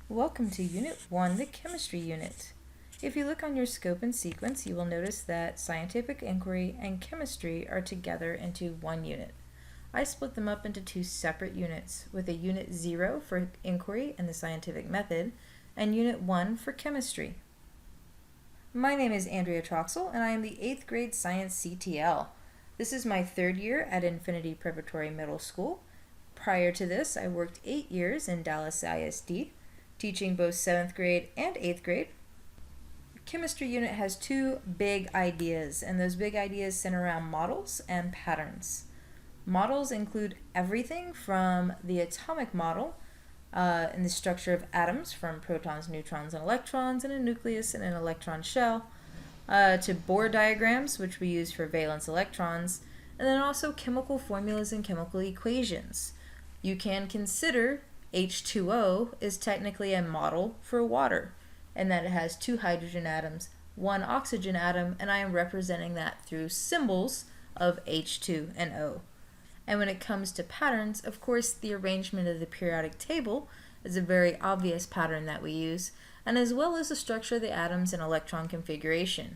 Welcome to Unit 1, the Chemistry Unit. If you look on your scope and sequence, you will notice that Scientific Inquiry and Chemistry are together into one unit. I split them up into two separate units, with a Unit 0 for Inquiry and the Scientific Method, and Unit 1 for Chemistry. My name is Andrea Troxel, and I am the 8th grade Science CTL. This is my third year at Infinity Preparatory Middle School. Prior to this, I worked 8 years in Dallas ISD, teaching both 7th grade and 8th grade. Chemistry unit has two big ideas, and those big ideas center around models and patterns. Models include everything from the atomic model in the structure of atoms, from protons, neutrons, and electrons, and a nucleus and an electron shell, to Bohr diagrams, which we use for valence electrons, and then also chemical formulas and chemical equations. You can consider H2O is technically a model for water, and that it has two hydrogen atoms, one oxygen atom, and I am representing that through symbols of H2 and O. And when it comes to patterns, of course, the arrangement of the periodic table is a very obvious pattern that we use, and as well as the structure of the atoms and electron configuration.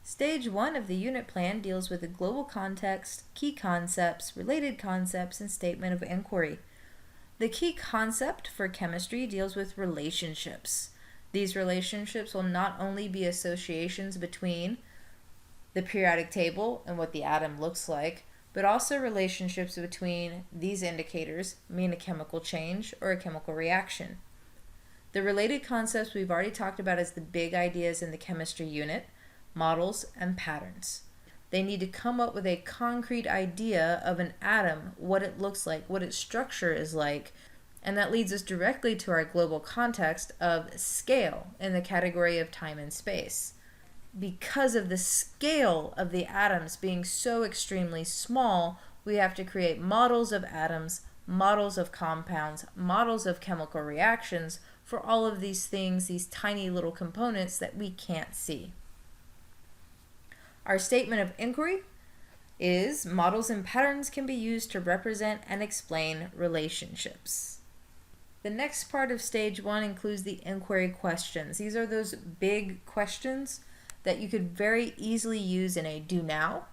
Stage 1 of the unit plan deals with the global context, key concepts, related concepts, and statement of inquiry. The key concept for chemistry deals with relationships. These relationships will not only be associations between the periodic table and what the atom looks like, but also relationships between these indicators mean a chemical change or a chemical reaction. The related concepts we've already talked about as the big ideas in the chemistry unit, models, and patterns. They need to come up with a concrete idea of an atom, what it looks like, what its structure is like, and that leads us directly to our global context of scale in the category of time and space. Because of the scale of the atoms being so extremely small, we have to create models of atoms, models of compounds, models of chemical reactions for all of these things, these tiny little components that we can't see. Our statement of inquiry is models and patterns can be used to represent and explain relationships. The next part of stage 1 includes the inquiry questions. These are those big questions that you could very easily use in a do now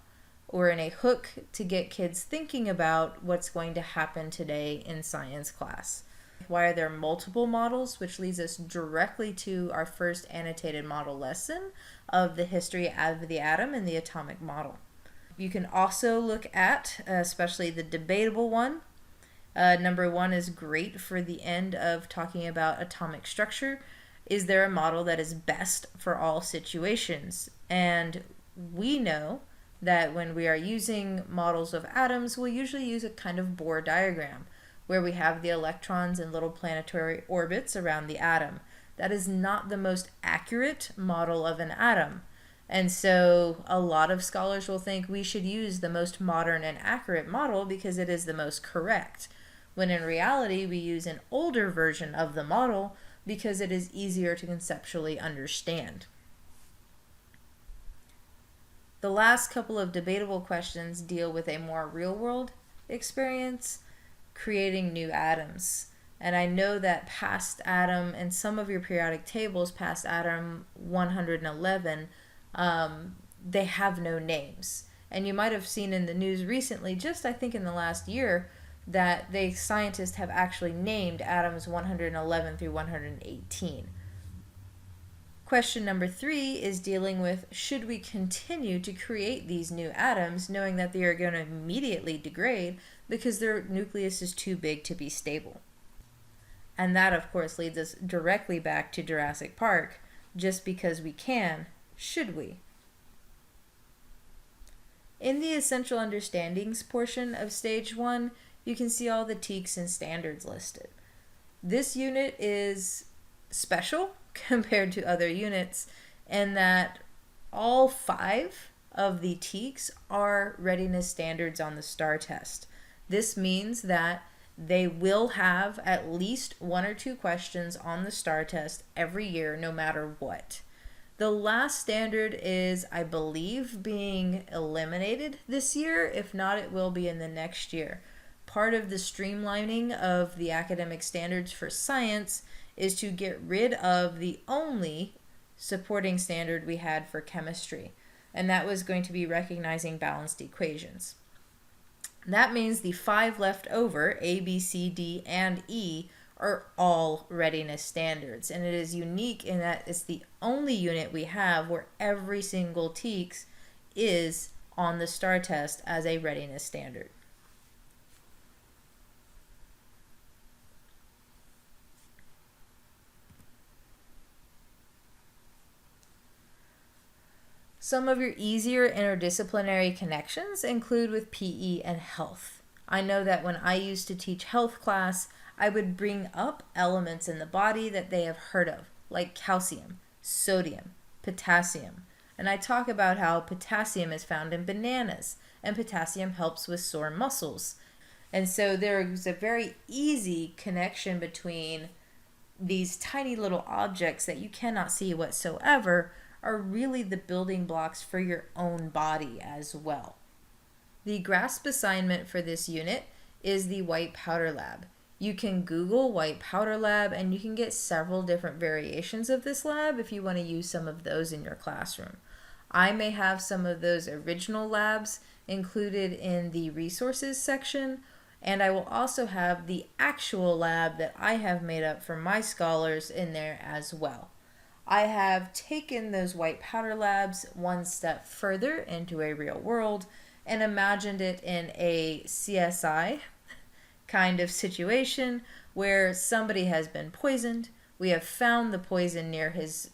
or in a hook to get kids thinking about what's going to happen today in science class. Why are there multiple models, which leads us directly to our first annotated model lesson of the history of the atom and the atomic model. You can also look at, especially the debatable one. Number 1 is great for the end of talking about atomic structure. Is there a model that is best for all situations? And we know that when we are using models of atoms, we'll usually use a kind of Bohr diagram, where we have the electrons in little planetary orbits around the atom. That is not the most accurate model of an atom. And so a lot of scholars will think we should use the most modern and accurate model because it is the most correct, when in reality we use an older version of the model because it is easier to conceptually understand. The last couple of debatable questions deal with a more real-world experience, creating new atoms. And I know that past atom, and some of your periodic tables, past atom 111, they have no names. And you might have seen in the news recently, just I think in the last year, that the scientists have actually named atoms 111 through 118. Question number 3 is dealing with, should we continue to create these new atoms knowing that they are going to immediately degrade because their nucleus is too big to be stable? And that, of course, leads us directly back to Jurassic Park. Just because we can, should we? In the essential understandings portion of stage 1, you can see all the TEKS and standards listed. This unit is special compared to other units in that all 5 of the TEKS are readiness standards on the STAR test. This means that they will have at least 1 or 2 questions on the STAR test every year, no matter what. The last standard is, I believe, being eliminated this year. If not, it will be in the next year. part of the streamlining of the academic standards for science is to get rid of the only supporting standard we had for chemistry, and that was going to be recognizing balanced equations. That means the 5 left over, A, B, C, D, and E, are all readiness standards, and it is unique in that it's the only unit we have where every single TEKS is on the STAR test as a readiness standard. Some of your easier interdisciplinary connections include with PE and health. I know that when I used to teach health class, I would bring up elements in the body that they have heard of, like calcium, sodium, potassium. And I talk about how potassium is found in bananas, and potassium helps with sore muscles. And so there's a very easy connection between these tiny little objects that you cannot see whatsoever are really the building blocks for your own body as well. The GRASP assignment for this unit is the white powder lab. You can Google white powder lab and you can get several different variations of this lab if you want to use some of those in your classroom. I may have some of those original labs included in the resources section, and I will also have the actual lab that I have made up for my scholars in there as well. I have taken those white powder labs one step further into a real world and imagined it in a CSI kind of situation where somebody has been poisoned. We have found the poison near his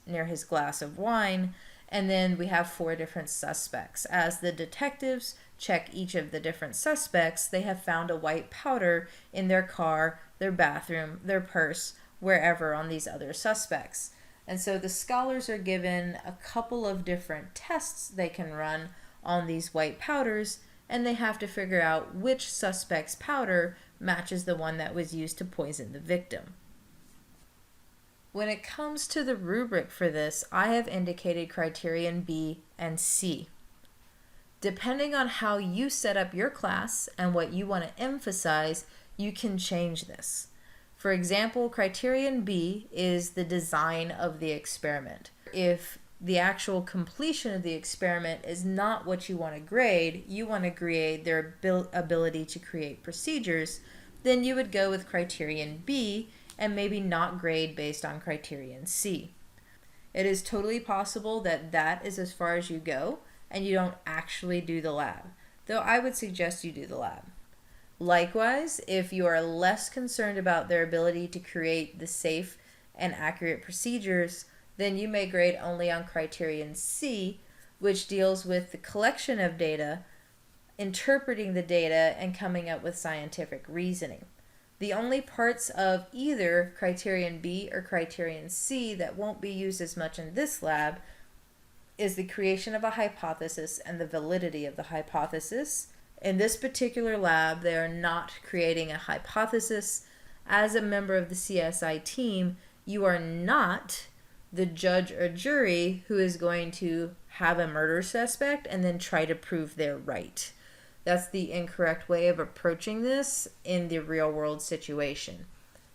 glass of wine, and then we have 4 different suspects. As the detectives check each of the different suspects, they have found a white powder in their car, their bathroom, their purse, wherever on these other suspects. And so the scholars are given a couple of different tests they can run on these white powders, and they have to figure out which suspect's powder matches the one that was used to poison the victim. When it comes to the rubric for this, I have indicated criterion B and C. Depending on how you set up your class and what you want to emphasize, you can change this. For example, criterion B is the design of the experiment. If the actual completion of the experiment is not what you want to grade, you want to grade their ability to create procedures, then you would go with criterion B and maybe not grade based on criterion C. It is totally possible that that is as far as you go and you don't actually do the lab, though I would suggest you do the lab. Likewise, if you are less concerned about their ability to create the safe and accurate procedures, then you may grade only on criterion C, which deals with the collection of data, interpreting the data, and coming up with scientific reasoning. The only parts of either criterion B or criterion C that won't be used as much in this lab is the creation of a hypothesis and the validity of the hypothesis. In this particular lab, they are not creating a hypothesis. As a member of the CSI team, you are not the judge or jury who is going to have a murder suspect and then try to prove they're right. That's the incorrect way of approaching this in the real world situation.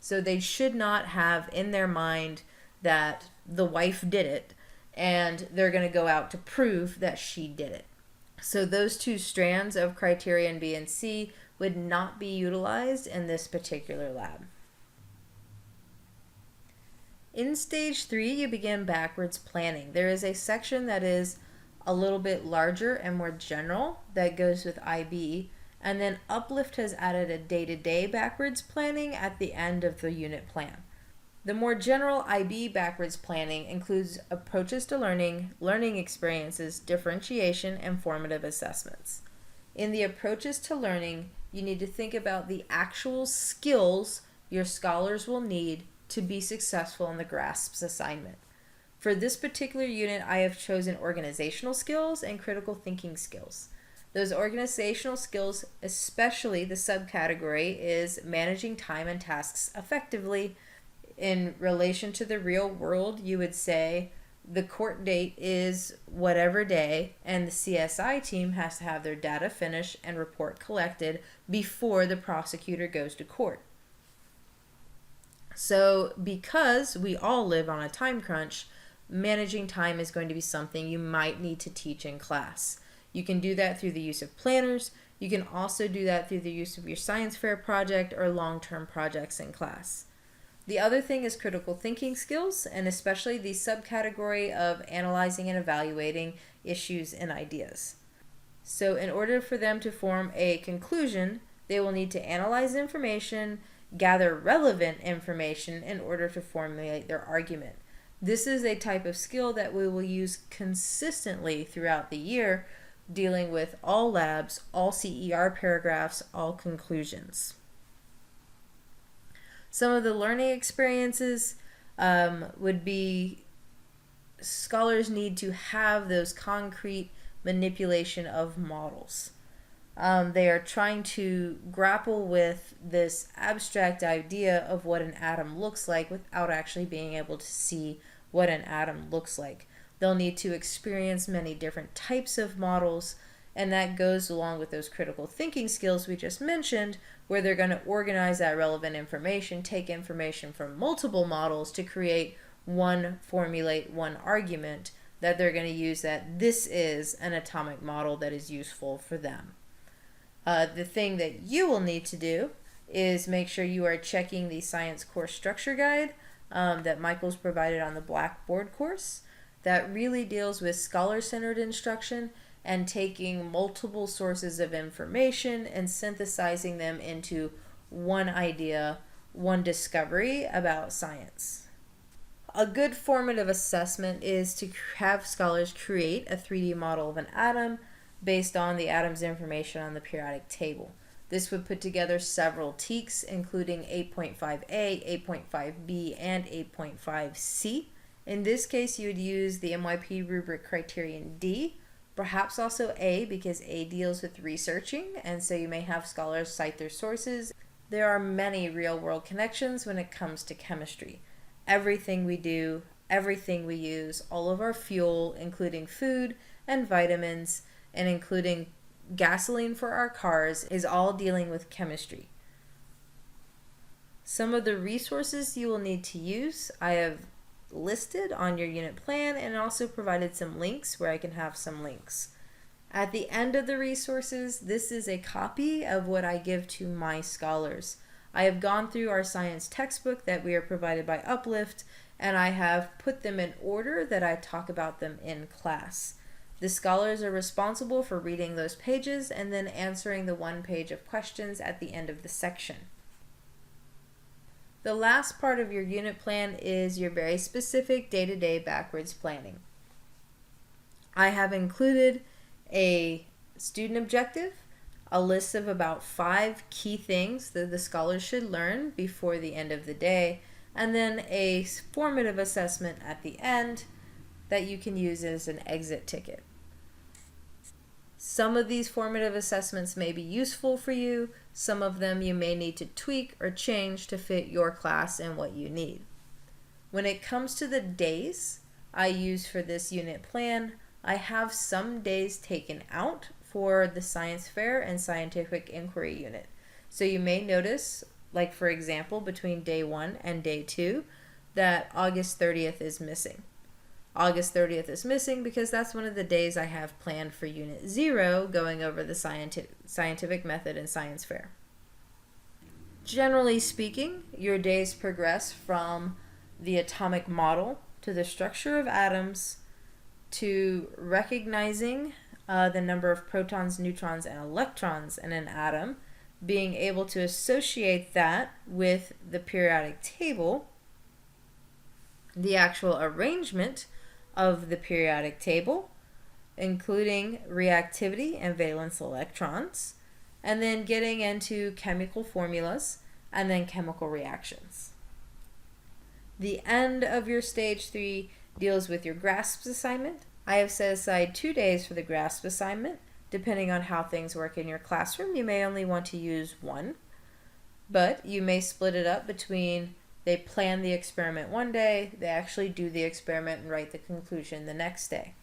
So they should not have in their mind that the wife did it and they're going to go out to prove that she did it. So those 2 strands of criterion B and C would not be utilized in this particular lab. In stage 3, you begin backwards planning. There is a section that is a little bit larger and more general that goes with IB, and then Uplift has added a day-to-day backwards planning at the end of the unit plan. The more general IB backwards planning includes approaches to learning, learning experiences, differentiation, and formative assessments. In the approaches to learning, you need to think about the actual skills your scholars will need to be successful in the GRASPS assignment. For this particular unit, I have chosen organizational skills and critical thinking skills. Those organizational skills, especially the subcategory, is managing time and tasks effectively. In relation to the real world, you would say The court date is whatever day, and the CSI team has to have their data finished and report collected before the prosecutor goes to court. So because we all live on a time crunch, managing time is going to be something you might need to teach in class. You can do that through the use of planners. You can also do that through the use of your science fair project or long-term projects in class. The other thing is critical thinking skills, and especially the subcategory of analyzing and evaluating issues and ideas. So in order for them to form a conclusion, they will need to analyze information, gather relevant information in order to formulate their argument. This is a type of skill that we will use consistently throughout the year, dealing with all labs, all CER paragraphs, all conclusions. Some of the learning experiences would be scholars need to have those concrete manipulation of models. They are trying to grapple with this abstract idea of what an atom looks like without actually being able to see what an atom looks like. They'll need to experience many different types of models, and that goes along with those critical thinking skills we just mentioned, where they're going to organize that relevant information, take information from multiple models to formulate one argument that they're going to use, that this is an atomic model that is useful for them. The thing that you will need to do is make sure you are checking the science course structure guide that Michael's provided on the Blackboard course. That really deals with scholar-centered instruction and taking multiple sources of information and synthesizing them into one idea, one discovery about science. A good formative assessment is to have scholars create a 3D model of an atom based on the atom's information on the periodic table. This would put together several TEKs, including 8.5a, 8.5b, and 8.5c. In this case, you would use the MYP rubric criterion D, perhaps also A, because A deals with researching, and so you may have scholars cite their sources. There are many real-world connections when it comes to chemistry. Everything we do, everything we use, all of our fuel, including food and vitamins, and including gasoline for our cars, is all dealing with chemistry. Some of the resources you will need to use, I have listed on your unit plan, and also provided some links where I can have some links. At the end of the resources, this is a copy of what I give to my scholars. I have gone through our science textbook that we are provided by Uplift, and I have put them in order that I talk about them in class. The scholars are responsible for reading those pages and then answering the one page of questions at the end of the section. The last part of your unit plan is your very specific day-to-day backwards planning. I have included a student objective, a list of about 5 key things that the scholars should learn before the end of the day, and then a formative assessment at the end that you can use as an exit ticket. Some of these formative assessments may be useful for you. Some of them you may need to tweak or change to fit your class and what you need. When it comes to the days I use for this unit plan, I have some days taken out for the science fair and scientific inquiry unit. So you may notice, like for example, between day 1 and day 2, that August 30th is missing. August 30th is missing because that's one of the days I have planned for Unit 0, going over the scientific method and science fair. Generally speaking, your days progress from the atomic model to the structure of atoms to recognizing the number of protons, neutrons, and electrons in an atom, being able to associate that with the periodic table, the actual arrangement of the periodic table, including reactivity and valence electrons, and then getting into chemical formulas and then chemical reactions. The end of your stage 3 deals with your GRASP assignment. I have set aside 2 days for the GRASP assignment. Depending on how things work in your classroom, you may only want to use 1, but you may split it up between They plan the experiment one day, they actually do the experiment and write the conclusion the next day.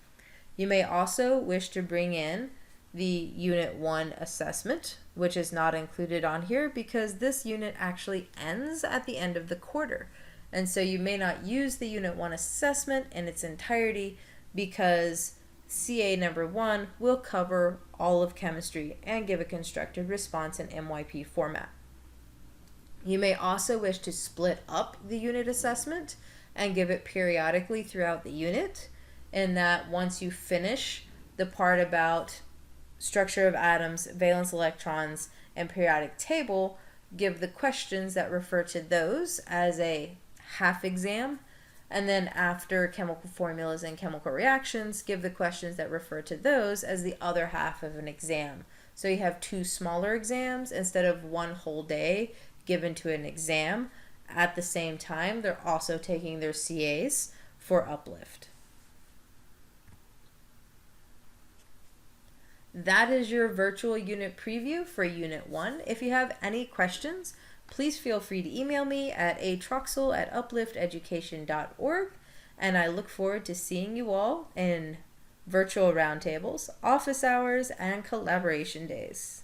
You may also wish to bring in the Unit 1 assessment, which is not included on here because this unit actually ends at the end of the quarter. And so you may not use the Unit 1 assessment in its entirety because CA number 1 will cover all of chemistry and give a constructed response in MYP format. You may also wish to split up the unit assessment and give it periodically throughout the unit, in that once you finish the part about structure of atoms, valence electrons, and periodic table, give the questions that refer to those as a half exam, and then after chemical formulas and chemical reactions, give the questions that refer to those as the other half of an exam. So you have 2 smaller exams instead of 1 whole day given to an exam. At the same time, they're also taking their CAs for Uplift. That is your virtual unit preview for Unit 1. If you have any questions, please feel free to email me at atroxel@uplifteducation.org, and I look forward to seeing you all in virtual roundtables, office hours, and collaboration days.